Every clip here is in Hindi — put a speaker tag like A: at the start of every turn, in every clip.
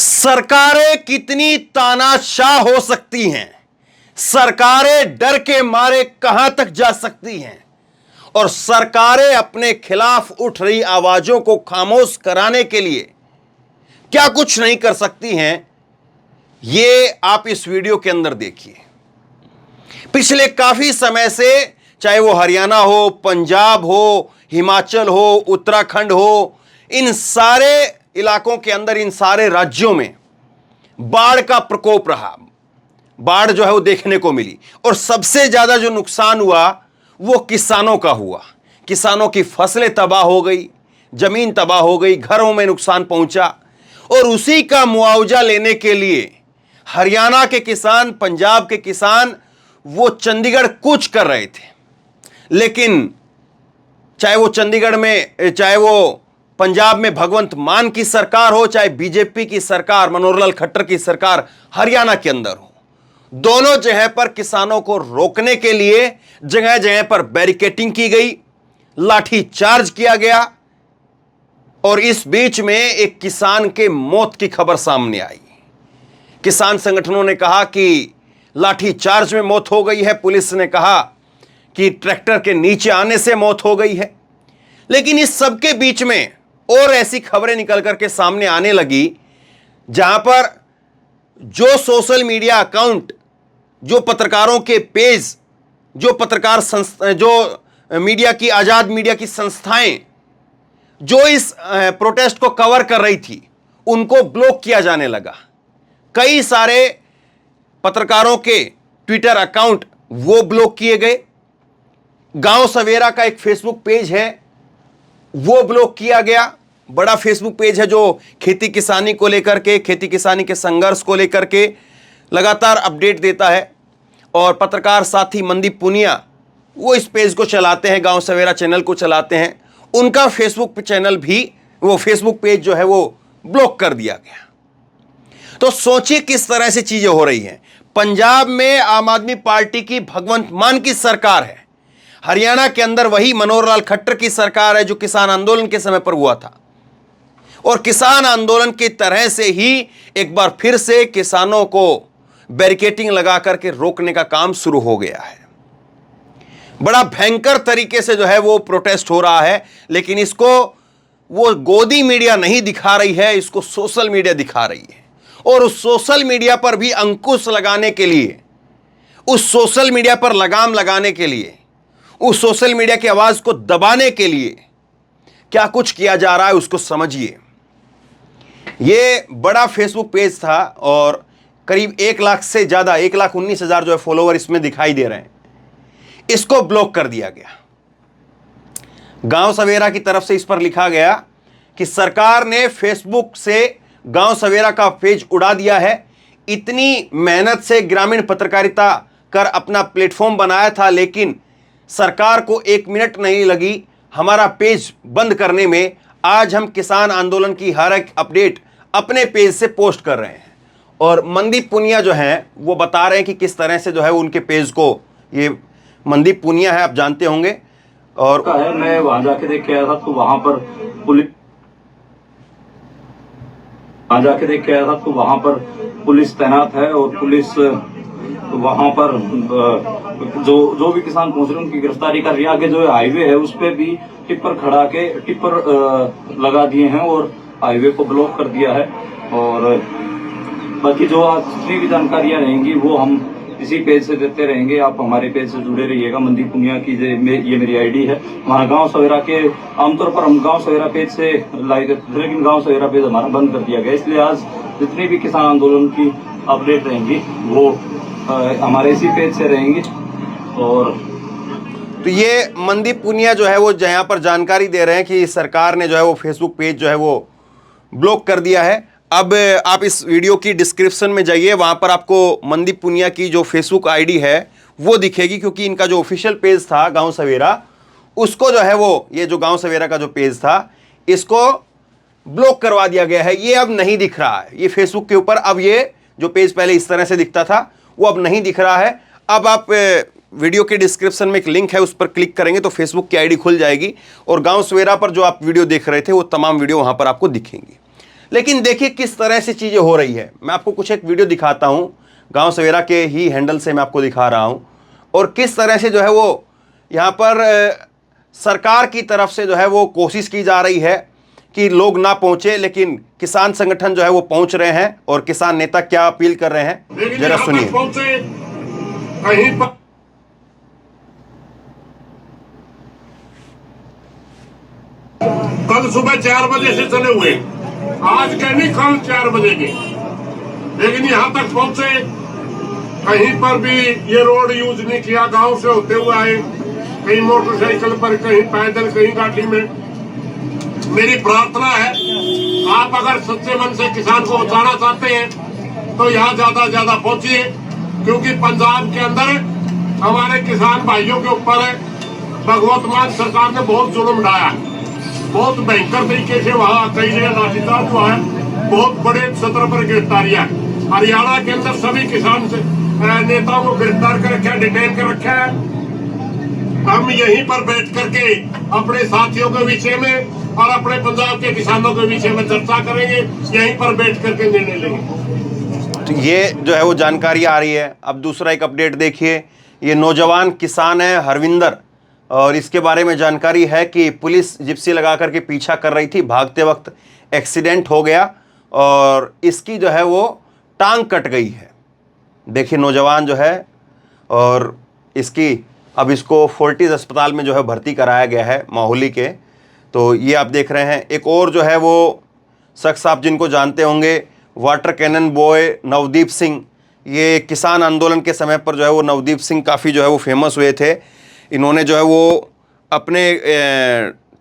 A: सरकारें कितनी तानाशाह हो सकती हैं, सरकारें डर के मारे कहां तक जा सकती हैं और सरकारें अपने खिलाफ उठ रही आवाजों को खामोश कराने के लिए क्या कुछ नहीं कर सकती हैं, ये आप इस वीडियो के अंदर देखिए। पिछले काफी समय से चाहे वो हरियाणा हो, पंजाब हो, हिमाचल हो, उत्तराखंड हो, इन सारे इलाकों के अंदर, इन सारे राज्यों में बाढ़ का प्रकोप रहा। बाढ़ जो है वो देखने को मिली और सबसे ज्यादा जो नुकसान हुआ वो किसानों का हुआ। किसानों की फसलें तबाह हो गई, जमीन तबाह हो गई, घरों में नुकसान पहुंचा और उसी का मुआवजा लेने के लिए हरियाणा के किसान, पंजाब के किसान वो चंडीगढ़ कूच कर रहे थे। लेकिन चाहे वो चंडीगढ़ में, चाहे वो पंजाब में भगवंत मान की सरकार हो, चाहे बीजेपी की सरकार, मनोहर लाल खट्टर की सरकार हरियाणा के अंदर हो, दोनों जगह पर किसानों को रोकने के लिए जगह जगह पर बैरिकेडिंग की गई, लाठी चार्ज किया गया और इस बीच में एक किसान के मौत की खबर सामने आई। किसान संगठनों ने कहा कि लाठी चार्ज में मौत हो गई है, पुलिस ने कहा कि ट्रैक्टर के नीचे आने से मौत हो गई है। लेकिन इस सब के बीच में और ऐसी खबरें निकल करके सामने आने लगी जहां पर जो सोशल मीडिया अकाउंट, जो पत्रकारों के पेज, जो पत्रकार संस्था, जो मीडिया की, आजाद मीडिया की संस्थाएं जो इस प्रोटेस्ट को कवर कर रही थी, उनको ब्लॉक किया जाने लगा। कई सारे पत्रकारों के ट्विटर अकाउंट वो ब्लॉक किए गए। गांव सवेरा का एक फेसबुक पेज है वो ब्लॉक किया गया। बड़ा फेसबुक पेज है जो खेती किसानी को लेकर के, खेती किसानी के संघर्ष को लेकर के लगातार अपडेट देता है। और पत्रकार साथी मनदीप पुनिया वो इस पेज को चलाते हैं, गांव सवेरा चैनल को चलाते हैं। उनका फेसबुक चैनल भी, वो फेसबुक पेज जो है वो ब्लॉक कर दिया गया। तो सोचिए किस तरह से चीजें हो रही हैं। पंजाब में आम आदमी पार्टी की भगवंत मान की सरकार है, हरियाणा के अंदर वही मनोहर लाल खट्टर की सरकार है जो किसान आंदोलन के समय पर हुआ था। और किसान आंदोलन की तरह से ही एक बार फिर से किसानों को बैरिकेडिंग लगा करके रोकने का काम शुरू हो गया है। बड़ा भयंकर तरीके से जो है वो प्रोटेस्ट हो रहा है, लेकिन इसको वो गोदी मीडिया नहीं दिखा रही है, इसको सोशल मीडिया दिखा रही है। और उस सोशल मीडिया पर भी अंकुश लगाने के लिए, उस सोशल मीडिया पर लगाम लगाने के लिए, उस सोशल मीडिया की आवाज को दबाने के लिए क्या कुछ किया जा रहा है उसको समझिए। ये बड़ा फेसबुक पेज था और करीब 1 लाख से ज्यादा, 1,19,000 जो है फॉलोवर इसमें दिखाई दे रहे हैं। इसको ब्लॉक कर दिया गया। गांव सवेरा की तरफ से इस पर लिखा गया कि सरकार ने फेसबुक से गांव सवेरा का पेज उड़ा दिया है। इतनी मेहनत से ग्रामीण पत्रकारिता कर अपना प्लेटफॉर्म बनाया था, लेकिन सरकार को 1 मिनट नहीं लगी हमारा पेज बंद करने में। आज हम किसान आंदोलन की हर एक अपडेट अपने पेज से पोस्ट कर रहे हैं। और मनदीप पुनिया जो हैं वो बता रहे हैं कि किस तरह से जो है उनके पेज को, ये मनदीप पुनिया है, आप जानते होंगे। और
B: मैं वहां जाके देख के आया था तो वहां पर पुलिस तैनात है और पुलिस वहां पर जो भी किसान पहुंच रहे हैं उनकी गिरफ्तारी कर रही है। आगे जो हाईवे है उस पे भी टिप्पर लगा दिए हैं और हाईवे को ब्लॉक कर दिया है। और बाकी जो आज जितनी भी जानकारियां रहेंगी वो हम इसी पेज से देते रहेंगे। आप हमारे पेज से जुड़े रहिएगा। मनदीप पुनिया की ये मेरी आईडी है। हमारा गांव सवेरा के, आमतौर पर हम गांव सवेरा पेज से लाइव करते थे, लेकिन गांव सवेरा पेज हमारा बंद कर दिया गया। इसलिए आज जितनी भी किसान आंदोलन की अपडेट रहेंगी वो हमारे इसी पेज से रहेंगी। और
A: तो ये मनदीप पुनिया जो है वो यहाँ पर जानकारी दे रहे हैं कि सरकार ने जो है वो फेसबुक पेज जो है वो ब्लॉक कर दिया है। अब आप इस वीडियो की डिस्क्रिप्शन में जाइए, वहाँ पर आपको मनदीप पुनिया की जो फेसबुक आईडी है वो दिखेगी, क्योंकि इनका जो ऑफिशियल पेज था गांव सवेरा, उसको जो है वो, ये जो गांव सवेरा का जो पेज था इसको ब्लॉक करवा दिया गया है। ये अब नहीं दिख रहा है, ये फेसबुक के ऊपर अब ये जो पेज पहले इस तरह से दिखता था वो अब नहीं दिख रहा है। अब आप वीडियो के डिस्क्रिप्शन में एक लिंक है, उस पर क्लिक करेंगे तो फेसबुक की आईडी खुल जाएगी और गांव सवेरा पर जो आप वीडियो देख रहे थे वो तमाम वीडियो वहां पर आपको दिखेंगी। लेकिन देखिए किस तरह से चीज़ें हो रही है। मैं आपको कुछ एक वीडियो दिखाता हूं, गांव सवेरा के ही हैंडल से मैं आपको दिखा रहा हूं, और किस तरह से जो है वो यहाँ पर सरकार की तरफ से जो है वो कोशिश की जा रही है कि लोग ना पहुंचे, लेकिन किसान संगठन जो है वो पहुंच रहे हैं। और किसान नेता क्या अपील कर रहे हैं जरा सुनिए।
C: कल सुबह 4 बजे से चले हुए, आज के नहीं कल 4 बजे के, लेकिन यहाँ तक पहुंचे। कहीं पर भी ये रोड यूज नहीं किया, गांव से होते हुए आए, कहीं मोटरसाइकिल पर, कहीं पैदल, कहीं गाड़ी में। मेरी प्रार्थना है, आप अगर सच्चे मन से किसान को बचाना चाहते हैं तो यहाँ ज्यादा से ज्यादा पहुंचिए, क्योंकि पंजाब के अंदर हमारे किसान भाइयों के ऊपर भगवंत मान सरकार ने बहुत जुल्म ढाया, बहुत भयंकर तरीके से वहाँ कई जगह लाठीचार्ज हुआ है, बहुत बड़े सत्र पर गिरफ्तारियां। हरियाणा के अंदर सभी किसान नेताओं को गिरफ्तार कर रखा है, डिटेन कर रखा है। हम यहीं पर बैठ करके अपने साथियों के विषय में और अपने पंजाब के किसानों के विषय में चर्चा करेंगे, यहीं पर बैठ करके निर्णय लेंगे।
A: तो ये जो है वो जानकारी आ रही है। अब दूसरा एक अपडेट देखिए, ये नौजवान किसान है हरविंदर, और इसके बारे में जानकारी है कि पुलिस जिप्सी लगा करके पीछा कर रही थी, भागते वक्त एक्सीडेंट हो गया और इसकी जो है वो टांग कट गई है। देखिए नौजवान जो है, और इसकी अब इसको फोर्टिस अस्पताल में जो है भर्ती कराया गया है माहौली के। तो ये आप देख रहे हैं। एक और जो है वो शख्स आप जिनको जानते होंगे, water cannon boy Navdeep Singh. ये किसान आंदोलन के समय पर जो है वो नवदीप सिंह काफ़ी जो है वो फेमस हुए थे। इन्होंने जो है वो अपने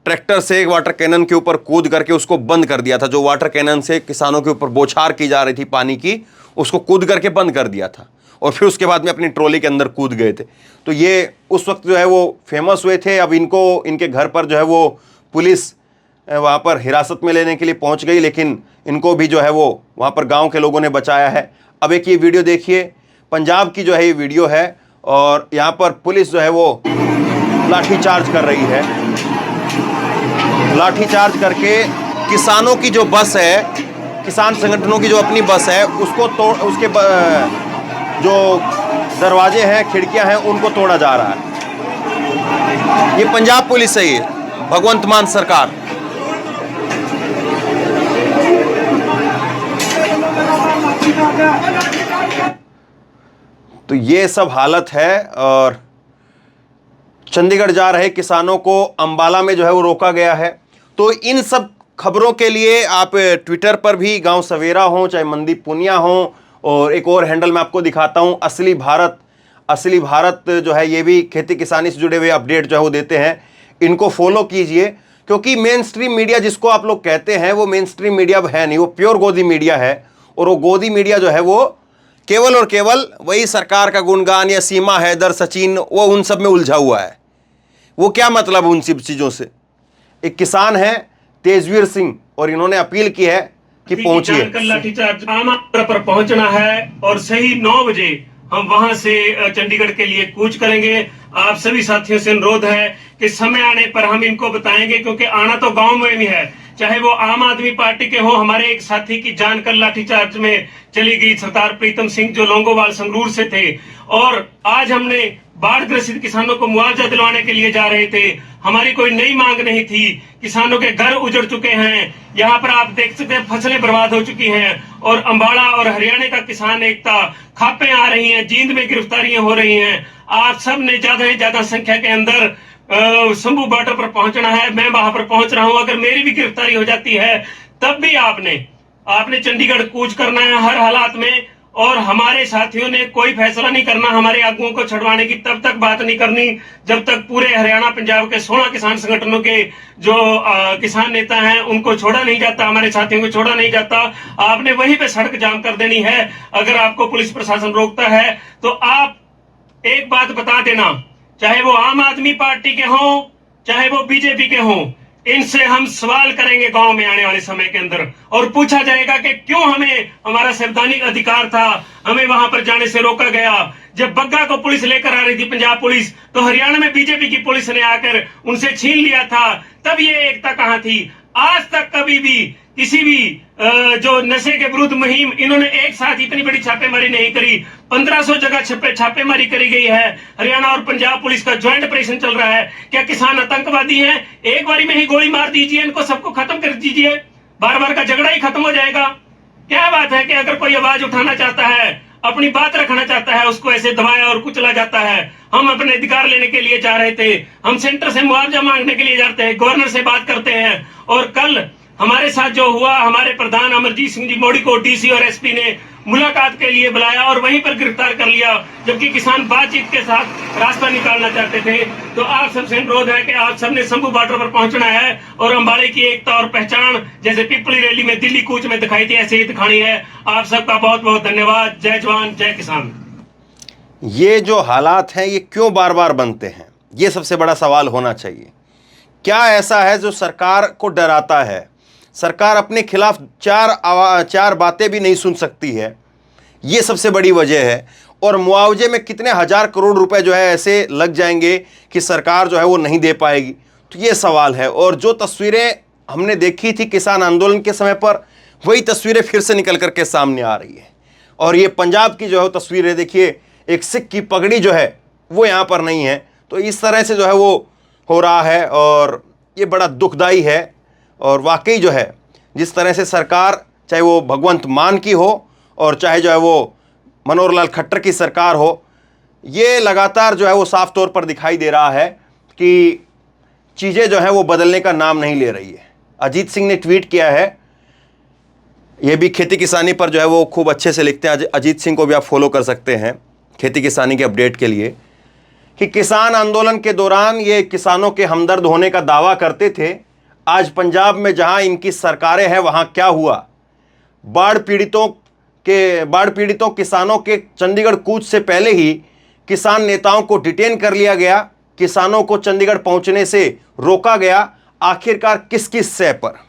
A: ट्रैक्टर से एक वाटर कैनन के ऊपर कूद करके उसको बंद कर दिया था। जो वाटर कैनन से किसानों के ऊपर बौछार की जा रही थी पानी की, उसको कूद करके बंद कर दिया था, और फिर उसके बाद में अपनी ट्रॉली के अंदर कूद गए थे। तो ये उस वक्त जो है वो फेमस हुए थे। अब इनको इनके घर पर जो है वो पुलिस वहाँ पर हिरासत में लेने के लिए पहुँच गई, लेकिन इनको भी जो है वो वहाँ पर गाँव के लोगों ने बचाया है। अब एक ये वीडियो देखिए, पंजाब की जो है ये वीडियो है, और यहाँ पर पुलिस जो है वो लाठीचार्ज कर रही है। लाठीचार्ज करके किसानों की जो बस है, किसान संगठनों की जो अपनी बस है, उसको तोड़, उसके जो दरवाजे हैं, खिड़कियां हैं, उनको तोड़ा जा रहा है। ये पंजाब पुलिस है, ये भगवंत मान सरकार। तो ये सब हालत है। और चंडीगढ़ जा रहे किसानों को अंबाला में जो है वो रोका गया है। तो इन सब खबरों के लिए आप ट्विटर पर भी गांव सवेरा हो, चाहे मनदीप पुनिया हो, और एक और हैंडल मैं आपको दिखाता हूं, असली भारत जो है, ये भी खेती किसानी से जुड़े हुए अपडेट जो है वो देते हैं। इनको फॉलो कीजिए, क्योंकि मेन स्ट्रीम मीडिया जिसको आप लोग कहते हैं वो मेन स्ट्रीम मीडिया है नहीं, वो प्योर गोदी मीडिया है। और वो गोदी मीडिया जो है वो केवल और केवल वही सरकार का गुणगान, या सीमा हैदर, सचिन, वो उन सब में उलझा हुआ है। वो क्या मतलब उन सब चीज़ों से। एक किसान है तेजवीर सिंह, और इन्होंने अपील की है कि पहुंचिए।
D: लाठीचार्ज पर पहुंचना है, और सही 9 बजे हम वहां से चंडीगढ़ के लिए कूच करेंगे। आप सभी साथियों से अनुरोध है कि समय आने पर हम इनको बताएंगे, क्योंकि आना तो गांव में भी है, चाहे वो आम आदमी पार्टी के हो। हमारे एक साथी की जान कल लाठीचार्ज में चली गई, सरदार प्रीतम सिंह, जो लोंगोवाल संगरूर से थे। और आज हमने बाढ़ ग्रसित किसानों को मुआवजा दिलवाने के लिए जा रहे थे। हमारी कोई नई मांग नहीं थी। किसानों के घर उजड़ चुके हैं, यहाँ पर आप देख सकते हैं फसलें बर्बाद हो चुकी हैं। और अंबाला और हरियाणा का किसान एकता, खापे आ रही हैं, जींद में गिरफ्तारियां हो रही हैं। आप सब ने ज्यादा से ज्यादा संख्या के अंदर शंभू बॉर्डर पर पहुंचना है। मैं वहां पर पहुंच रहा हूं। अगर मेरी भी गिरफ्तारी हो जाती है तब भी आपने चंडीगढ़ कूच करना है हर हालात में। और हमारे साथियों ने कोई फैसला नहीं करना हमारे आगुओं को छुड़वाने की, तब तक बात नहीं करनी जब तक पूरे हरियाणा पंजाब के 16 किसान संगठनों के जो किसान नेता हैं उनको छोड़ा नहीं जाता, हमारे साथियों को छोड़ा नहीं जाता। आपने वहीं पे सड़क जाम कर देनी है। अगर आपको पुलिस प्रशासन रोकता है तो आप एक बात बता देना, चाहे वो आम आदमी पार्टी के हों, चाहे वो बीजेपी के हों, इनसे हम सवाल करेंगे गांव में आने वाले समय के अंदर, और पूछा जाएगा कि क्यों हमें हमारा संवैधानिक अधिकार था, हमें वहां पर जाने से रोका गया। जब बग्गा को पुलिस लेकर आ रही थी, पंजाब पुलिस, तो हरियाणा में बीजेपी की पुलिस ने आकर उनसे छीन लिया था। तब ये एकता कहां थी? आज तक कभी भी किसी भी जो नशे के विरुद्ध मुहिम इन्होंने एक साथ इतनी बड़ी छापेमारी नहीं करी। 1500 जगह छापेमारी करी गई है। हरियाणा और पंजाब पुलिस का ज्वाइंट ऑपरेशन चल रहा है। क्या किसान आतंकवादी हैं? एक बारी में ही गोली मार दीजिए, इनको सबको खत्म कर दीजिए, बार बार का झगड़ा ही खत्म हो जाएगा। क्या बात है कि अगर कोई आवाज उठाना चाहता है, अपनी बात रखना चाहता है, उसको ऐसे दबाया और कुचला जाता है। हम अपने अधिकार लेने के लिए जा रहे थे, हम सेंटर से मुआवजा मांगने के लिए जाते हैं, गवर्नर से बात करते हैं, और कल हमारे साथ जो हुआ, हमारे प्रधान अमरजीत सिंह जी मोड़ी को डीसी और एसपी ने मुलाकात के लिए बुलाया और वहीं पर गिरफ्तार कर लिया, जबकि किसान बातचीत के साथ रास्ता निकालना चाहते थे। तो आप सबसे अनुरोध है कि आप सबने शंभू बॉर्डर पर पहुंचना है और अंबाले की एकता और पहचान जैसे पिपली रैली में, दिल्ली कूच में दिखाई थी, ऐसे ही दिखानी है। आप सबका बहुत बहुत धन्यवाद। जय जवान जय किसान।
A: ये जो हालात हैं ये क्यों बार बार बनते हैं, ये सबसे बड़ा सवाल होना चाहिए। क्या ऐसा है जो सरकार को डराता है? सरकार अपने खिलाफ चार बातें भी नहीं सुन सकती है, ये सबसे बड़ी वजह है। और मुआवजे में कितने हजार करोड़ रुपए जो है ऐसे लग जाएंगे कि सरकार जो है वो नहीं दे पाएगी, तो ये सवाल है। और जो तस्वीरें हमने देखी थी किसान आंदोलन के समय पर, वही तस्वीरें फिर से निकल करके सामने आ रही है। और ये पंजाब की जो है तस्वीरें देखिए, एक सिख की पगड़ी जो है वो यहाँ पर नहीं है। तो इस तरह से जो है वो हो रहा है और ये बड़ा दुखदाई है। और वाकई जो है जिस तरह से सरकार, चाहे वो भगवंत मान की हो और चाहे जो है वो मनोहर लाल खट्टर की सरकार हो, ये लगातार जो है वो साफ तौर पर दिखाई दे रहा है कि चीज़ें जो है वो बदलने का नाम नहीं ले रही है। अजीत सिंह ने ट्वीट किया है, ये भी खेती किसानी पर जो है वो खूब अच्छे से लिखते हैं। अजीत सिंह को भी आप फॉलो कर सकते हैं खेती किसानी के अपडेट के लिए, कि किसान आंदोलन के दौरान ये किसानों के हमदर्द होने का दावा करते थे। आज पंजाब में जहां इनकी सरकारें हैं वहां क्या हुआ? बाढ़ पीड़ितों किसानों के चंडीगढ़ कूच से पहले ही किसान नेताओं को डिटेन कर लिया गया, किसानों को चंडीगढ़ पहुंचने से रोका गया, आखिरकार किस किस से पर?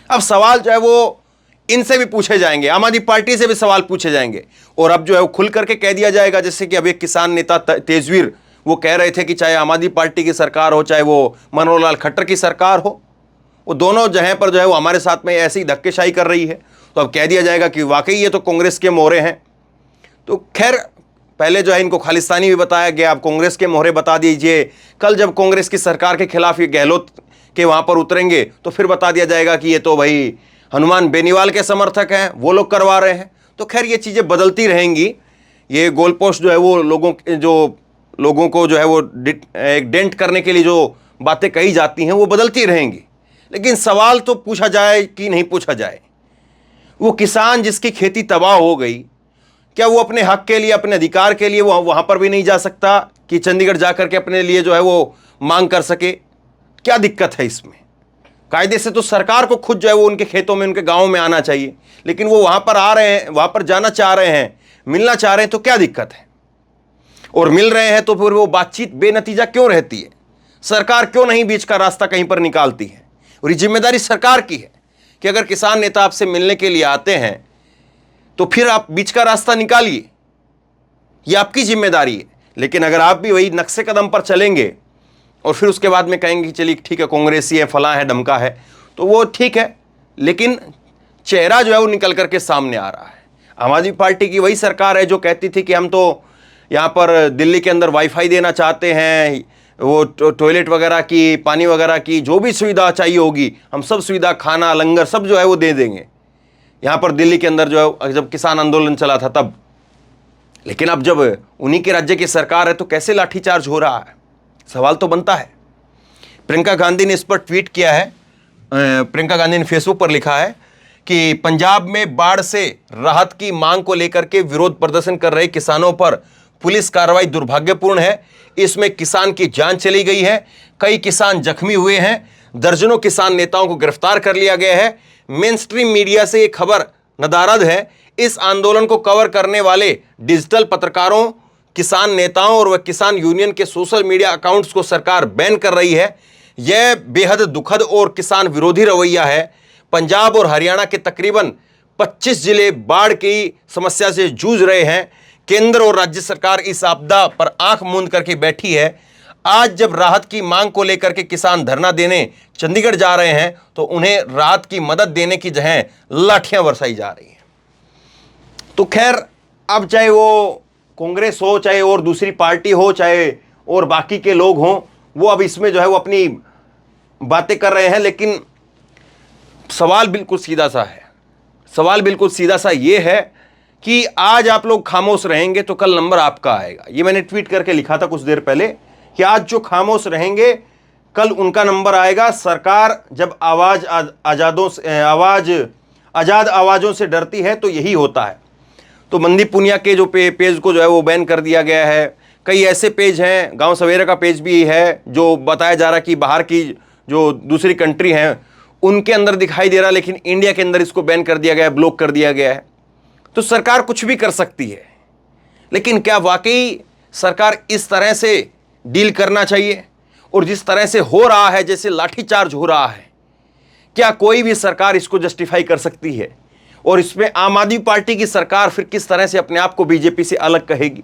A: अब सवाल जो है वो इनसे भी पूछे जाएंगे, आम आदमी पार्टी से भी सवाल पूछे जाएंगे। और अब जो है वो खुल करके कह दिया जाएगा, जैसे कि अब एक किसान नेता तेजवीर वो कह रहे थे कि चाहे आम आदमी पार्टी की सरकार हो, चाहे वो मनोहर लाल खट्टर की सरकार हो, वो दोनों जगह पर जो है वो हमारे साथ में ऐसी धक्केशाही कर रही है। तो अब कह दिया जाएगा कि वाकई ये तो कांग्रेस के मोहरे हैं। तो खैर, पहले जो है इनको खालिस्तानी भी बताया गया, अब कांग्रेस के मोहरे बता दीजिए। कल जब कांग्रेस की सरकार के खिलाफ ये गहलोत के वहाँ पर उतरेंगे तो फिर बता दिया जाएगा कि ये तो भाई हनुमान बेनीवाल के समर्थक हैं, वो लोग करवा रहे हैं। तो खैर ये चीज़ें बदलती रहेंगी। ये गोल पोस्ट जो है वो लोगों को जो है वो एक डेंट करने के लिए जो बातें कही जाती हैं वो बदलती रहेंगी। लेकिन सवाल तो पूछा जाए कि नहीं पूछा जाए, वो किसान जिसकी खेती तबाह हो गई, क्या वो अपने हक के लिए, अपने अधिकार के लिए वो वहाँ पर भी नहीं जा सकता कि चंडीगढ़ जा कर के अपने लिए जो है वो मांग कर सके? क्या दिक्कत है इसमें? कायदे से तो सरकार को खुद जो है वो उनके खेतों में, उनके गाँव में आना चाहिए, लेकिन वो वहाँ पर आ रहे हैं, वहाँ पर जाना चाह रहे हैं, मिलना चाह रहे हैं, तो क्या दिक्कत है? और मिल रहे हैं तो फिर वो बातचीत बेनतीजा क्यों रहती है? सरकार क्यों नहीं बीच का रास्ता कहीं पर निकालती है? और ये जिम्मेदारी सरकार की है कि अगर किसान नेता आपसे मिलने के लिए आते हैं तो फिर आप बीच का रास्ता निकालिए, ये आपकी जिम्मेदारी है। लेकिन अगर आप भी वही नक्शे कदम पर चलेंगे और फिर उसके बाद में कहेंगे कि चलिए ठीक है, कांग्रेसी है, फलां है, ढमका है, तो वो ठीक है, लेकिन चेहरा जो है वो निकल करके सामने आ रहा है। आम आदमी पार्टी की वही सरकार है जो कहती थी कि हम तो यहाँ पर दिल्ली के अंदर वाईफाई देना चाहते हैं, वो टॉयलेट वगैरह की, पानी वगैरह की जो भी सुविधा चाहिए होगी, हम सब सुविधा, खाना, लंगर सब जो है वो दे देंगे यहाँ पर दिल्ली के अंदर, जो है जब किसान आंदोलन चला था तब। लेकिन अब जब उन्हीं के राज्य की सरकार है तो कैसे लाठीचार्ज हो रहा है? सवाल तो बनता है। प्रियंका गांधी ने इस पर ट्वीट किया है। प्रियंका गांधी ने फेसबुक पर लिखा है कि पंजाब में बाढ़ से राहत की मांग को लेकर के विरोध प्रदर्शन कर रहे किसानों पर पुलिस कार्रवाई दुर्भाग्यपूर्ण है। इसमें किसान की जान चली गई है, कई किसान जख्मी हुए हैं, दर्जनों किसान नेताओं को गिरफ्तार कर लिया गया है। मेनस्ट्रीम मीडिया से ये खबर नदारद है। इस आंदोलन को कवर करने वाले डिजिटल पत्रकारों, किसान नेताओं और किसान यूनियन के सोशल मीडिया अकाउंट्स को सरकार बैन कर रही है। यह बेहद दुखद और किसान विरोधी रवैया है। पंजाब और हरियाणा के तकरीबन 25 जिले बाढ़ की समस्या से जूझ रहे हैं। केंद्र और राज्य सरकार इस आपदा पर आंख मूंद करके बैठी है। आज जब राहत की मांग को लेकर के किसान धरना देने चंडीगढ़ जा रहे हैं तो उन्हें राहत की मदद देने की जगह लाठियां बरसाई जा रही हैं। तो खैर, अब चाहे वो कांग्रेस हो, चाहे और दूसरी पार्टी हो, चाहे और बाकी के लोग हों, वो अब इसमें जो है वो अपनी बातें कर रहे हैं, लेकिन सवाल बिल्कुल सीधा सा है। सवाल बिल्कुल सीधा सा ये है कि आज आप लोग खामोश रहेंगे तो कल नंबर आपका आएगा। ये मैंने ट्वीट करके लिखा था कुछ देर पहले कि आज जो खामोश रहेंगे कल उनका नंबर आएगा। सरकार जब आज़ाद आवाज़ों से डरती है तो यही होता है। तो मंदी पुनिया के जो पेज को जो है वो बैन कर दिया गया है। कई ऐसे पेज हैं, गांव सवेरा का पेज भी है, जो बताया जा रहा है कि बाहर की जो दूसरी कंट्री हैं उनके अंदर दिखाई दे रहा है, लेकिन इंडिया के अंदर इसको बैन कर दिया गया है, ब्लॉक कर दिया गया है। तो सरकार कुछ भी कर सकती है, लेकिन क्या वाकई सरकार इस तरह से डील करना चाहिए? और जिस तरह से हो रहा है, जैसे लाठीचार्ज हो रहा है, क्या कोई भी सरकार इसको जस्टिफाई कर सकती है? और इसमें आम आदमी पार्टी की सरकार फिर किस तरह से अपने आप को बीजेपी से अलग कहेगी?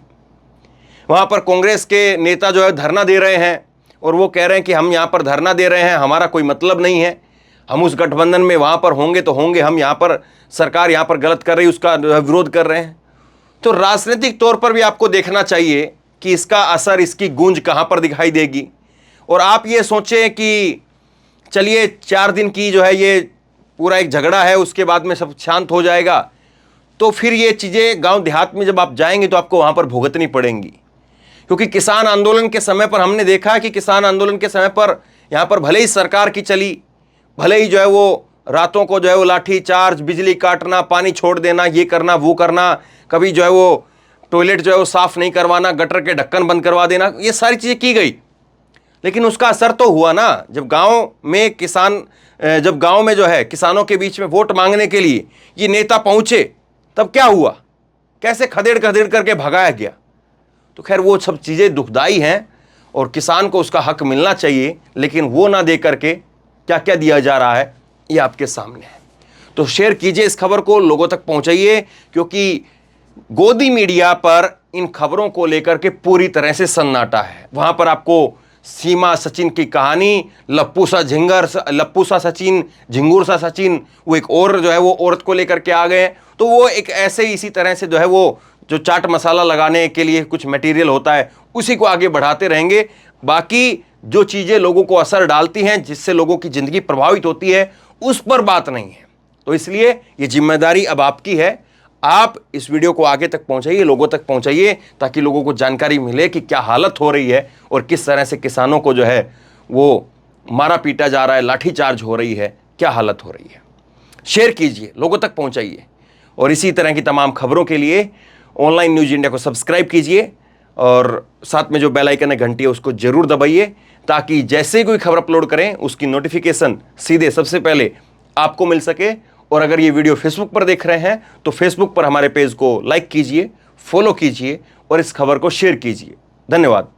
A: वहाँ पर कांग्रेस के नेता जो है धरना दे रहे हैं और वो कह रहे हैं कि हम यहाँ पर धरना दे रहे हैं, हमारा कोई मतलब नहीं है, हम उस गठबंधन में वहाँ पर होंगे तो होंगे, हम यहाँ पर सरकार यहाँ पर गलत कर रही उसका विरोध कर रहे हैं। तो राजनीतिक तौर पर भी आपको देखना चाहिए कि इसका असर, इसकी गूंज कहाँ पर दिखाई देगी। और आप ये सोचें कि चलिए 4 दिन की जो है ये पूरा एक झगड़ा है, उसके बाद में सब शांत हो जाएगा, तो फिर ये चीज़ें गांव देहात में जब आप जाएंगे तो आपको वहाँ पर भुगतनी पड़ेंगी। क्योंकि किसान आंदोलन के समय पर हमने देखा कि किसान आंदोलन के समय पर यहाँ पर भले ही सरकार की चली, भले ही जो है वो रातों को जो है वो लाठी चार्ज, बिजली काटना, पानी छोड़ देना, ये करना वो करना, कभी जो है वो टॉयलेट जो है वो साफ़ नहीं करवाना, गटर के ढक्कन बंद करवा देना, ये सारी चीज़ें की गई। लेकिन उसका असर तो हुआ ना। जब गांव में जो है किसानों के बीच में वोट मांगने के लिए ये नेता पहुंचे, तब क्या हुआ? कैसे खदेड़ खदेड़ करके भगाया गया। तो खैर वो सब चीज़ें दुखदाई हैं और किसान को उसका हक मिलना चाहिए, लेकिन वो ना दे करके क्या क्या दिया जा रहा है ये आपके सामने है। तो शेयर कीजिए इस खबर को, लोगों तक पहुंचाइए, क्योंकि गोदी मीडिया पर इन खबरों को लेकर के पूरी तरह से सन्नाटा है। वहां पर आपको सीमा सचिन की कहानी, लप्पू सा सचिन, झिंगुर सा सचिन, वो एक और जो है वो औरत को लेकर के आ गए। तो वो एक ऐसे ही इसी तरह से जो है वो जो चाट मसाला लगाने के लिए कुछ मटेरियल होता है उसी को आगे बढ़ाते रहेंगे। बाकी जो चीज़ें लोगों को असर डालती हैं, जिससे लोगों की ज़िंदगी प्रभावित होती है, उस पर बात नहीं है। तो इसलिए ये जिम्मेदारी अब आपकी है। आप इस वीडियो को आगे तक पहुंचाइए, लोगों तक पहुंचाइए, ताकि लोगों को जानकारी मिले कि क्या हालत हो रही है और किस तरह से किसानों को जो है वो मारा पीटा जा रहा है, लाठीचार्ज हो रही है, क्या हालत हो रही है। शेयर कीजिए, लोगों तक पहुंचाइए, और इसी तरह की तमाम खबरों के लिए ऑनलाइन न्यूज़ इंडिया को सब्सक्राइब कीजिए और साथ में जो बेल आइकन है, घंटी है, उसको जरूर दबाइए, ताकि जैसे कोई खबर अपलोड करें उसकी नोटिफिकेशन सीधे सबसे पहले आपको मिल सके। और अगर ये वीडियो फेसबुक पर देख रहे हैं तो फेसबुक पर हमारे पेज को लाइक कीजिए, फॉलो कीजिए और इस खबर को शेयर कीजिए। धन्यवाद।